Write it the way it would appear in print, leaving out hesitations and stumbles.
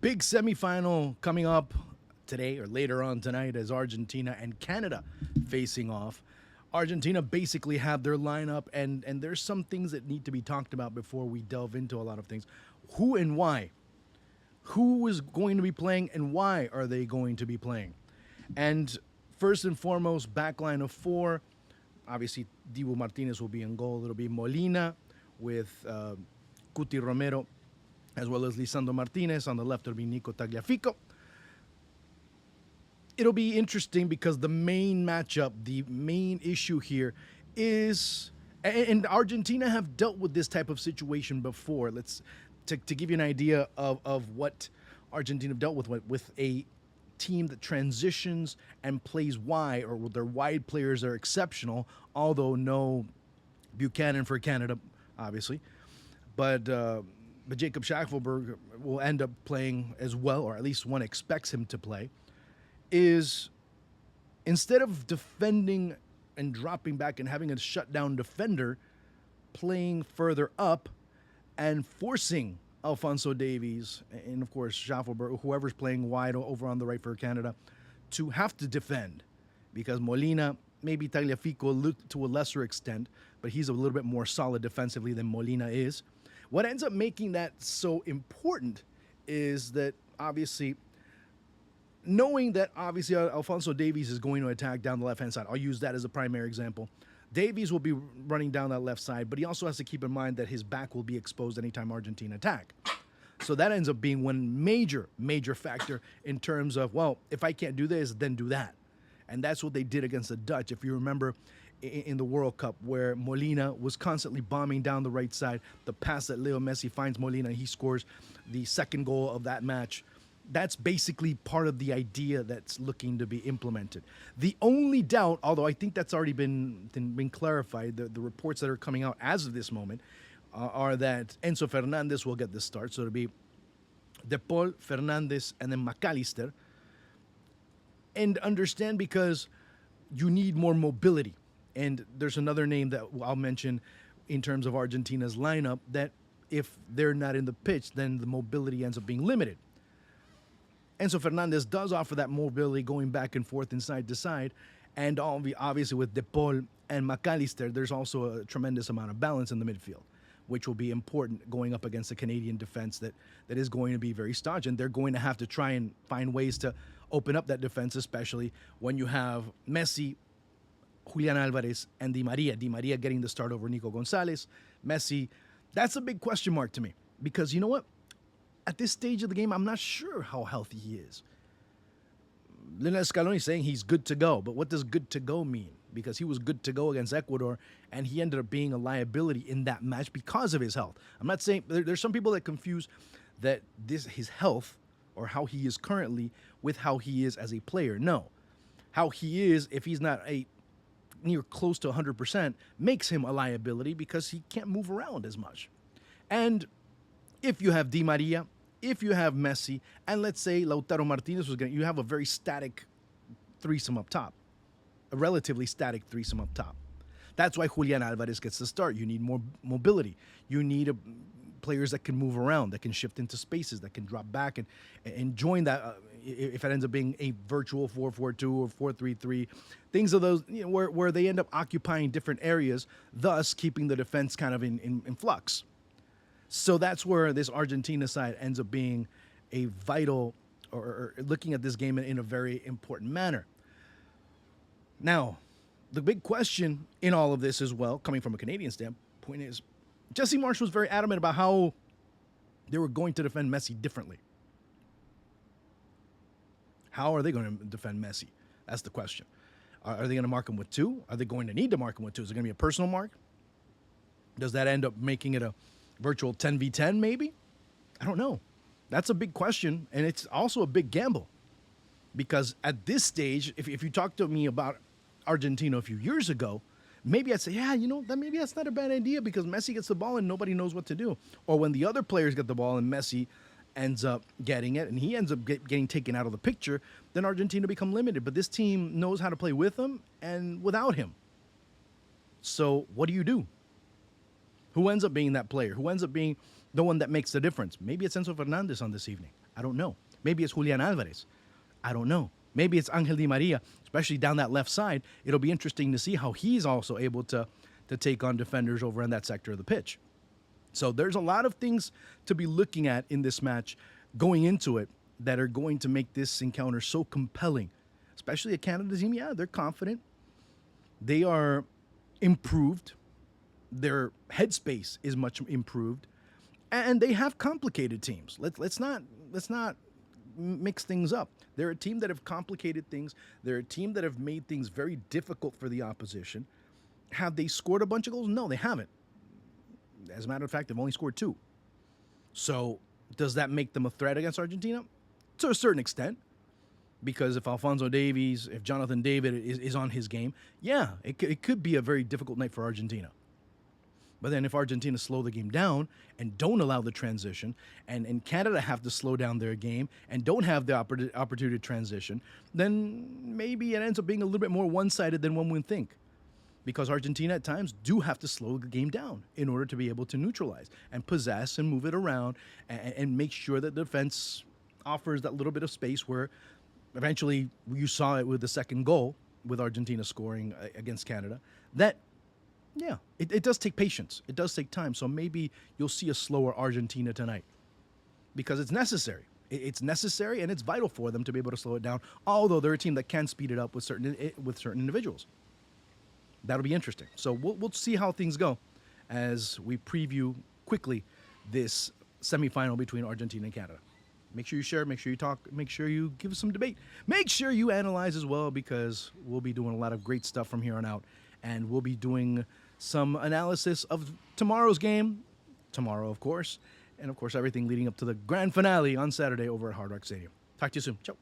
Big semifinal coming up today or later on tonight as Argentina and Canada facing off. Argentina basically have their lineup, and there's some things that need to be talked about before we delve into a lot of things. Who and why? Who is going to be playing, and why are they going to be playing? And first and foremost, backline of four. Obviously, Dibu Martinez will be in goal. It'll be Molina with Cuti Romero, as well as Lisandro Martinez. On the left, it'll be Nico Tagliafico. It'll be interesting because the main matchup, the main issue here is, and Argentina have dealt with this type of situation before. To give you an idea of what Argentina have dealt with a team that transitions and plays wide, or their wide players are exceptional, although no Buchanan for Canada, obviously. But Jacob Schaffelberg will end up playing as well, or at least one expects him to play, is instead of defending and dropping back and having a shutdown defender, playing further up and forcing Alphonso Davies and, of course, Schaffelberg, whoever's playing wide over on the right for Canada, to have to defend. Because Molina, maybe Tagliafico to a lesser extent, but he's a little bit more solid defensively than Molina is. What ends up making that so important is that, obviously, knowing that obviously Alphonso Davies is going to attack down the left-hand side. I'll use that as a primary example. Davies will be running down that left side, but he also has to keep in mind that his back will be exposed anytime Argentina attack. So that ends up being one major factor in terms of, well, if I can't do this, then do that. And that's what they did against the Dutch. If you remember in the World Cup, where Molina was constantly bombing down the right side, the pass that Leo Messi finds Molina, he scores the second goal of that match. That's basically part of the idea that's looking to be implemented. The only doubt, although I think that's already been clarified, the reports that are coming out as of this moment are that Enzo Fernandez will get the start. So it'll be De Paul, Fernandez, and then McAllister. And understand, because you need more mobility. And there's another name that I'll mention in terms of Argentina's lineup, that if they're not in the pitch, then the mobility ends up being limited. Enzo Fernandez does offer that mobility going back and forth and side to side. And obviously with De Paul and McAllister, there's also a tremendous amount of balance in the midfield, which will be important going up against a Canadian defense that is going to be very staunch. And they're going to have to try and find ways to open up that defense, especially when you have Messi, Julian Alvarez, and Di Maria. Di Maria getting the start over Nico Gonzalez. Messi, that's a big question mark to me. Because you know what? At this stage of the game, I'm not sure how healthy he is. Lionel Scaloni is saying he's good to go, but what does good to go mean? Because he was good to go against Ecuador, and he ended up being a liability in that match because of his health. I'm not saying, there's some people that confuse that his health, or how he is currently, with how he is as a player. No. How he is, if he's not near close to 100%, makes him a liability because he can't move around as much. And if you have Di Maria, if you have Messi, and let's say Lautaro Martinez you have a very static threesome up top, a relatively static threesome up top. That's why Julian Alvarez gets the start. You need more mobility. You need players that can move around, that can shift into spaces, that can drop back and join that. If it ends up being a virtual 4-4-2 or 4-3-3, things of those, where they end up occupying different areas, thus keeping the defense kind of in flux. So that's where this Argentina side ends up being a vital, or looking at this game in a very important manner. Now, the big question in all of this as well, coming from a Canadian standpoint, is Jesse Marsch was very adamant about how they were going to defend Messi differently. How are they going to defend Messi? That's the question. Are they going to mark him with two? Are they going to need to mark him with two? Is it going to be a personal mark? Does that end up making it a virtual 10v10 maybe? I don't know. That's a big question, and it's also a big gamble. Because at this stage, if you talk to me about Argentina a few years ago, maybe I'd say, yeah, maybe that's not a bad idea, because Messi gets the ball and nobody knows what to do. Or when the other players get the ball and Messi ends up getting it and he ends up getting taken out of the picture, then Argentina become limited. But this team knows how to play with him and without him. So what do you do? Who ends up being that player? Who ends up being the one that makes the difference? Maybe it's Enzo Fernandez on this evening. I don't know. Maybe it's Julian Alvarez. I don't know. Maybe it's Angel Di Maria, especially down that left side. It'll be interesting to see how he's also able to take on defenders over in that sector of the pitch. So there's a lot of things to be looking at in this match going into it that are going to make this encounter so compelling. Especially a Canada team, yeah, they're confident. They are improved. Their headspace is much improved, and they have complicated teams. Let's not mix things up. They're a team that have complicated things. They're a team that have made things very difficult for the opposition. Have they scored a bunch of goals? No, they haven't. As a matter of fact, they've only scored 2. So does that make them a threat against Argentina? To a certain extent. Because if Alphonso Davies, if Jonathan David is on his game, yeah, it could be a very difficult night for Argentina. But then if Argentina slow the game down and don't allow the transition, and Canada have to slow down their game and don't have the opportunity to transition, then maybe it ends up being a little bit more one-sided than one would think. Because Argentina at times do have to slow the game down in order to be able to neutralize and possess and move it around and make sure that the defense offers that little bit of space where eventually you saw it with the second goal with Argentina scoring against Canada. That, yeah, it does take patience. It does take time. So maybe you'll see a slower Argentina tonight because it's necessary. It's necessary and it's vital for them to be able to slow it down, although they're a team that can speed it up with certain individuals. That'll be interesting. So we'll see how things go as we preview quickly this semifinal between Argentina and Canada. Make sure you share, make sure you talk, make sure you give us some debate. Make sure you analyze as well because we'll be doing a lot of great stuff from here on out. And we'll be doing some analysis of tomorrow's game, tomorrow, of course, and of course, everything leading up to the grand finale on Saturday over at Hard Rock Stadium. Talk to you soon. Ciao.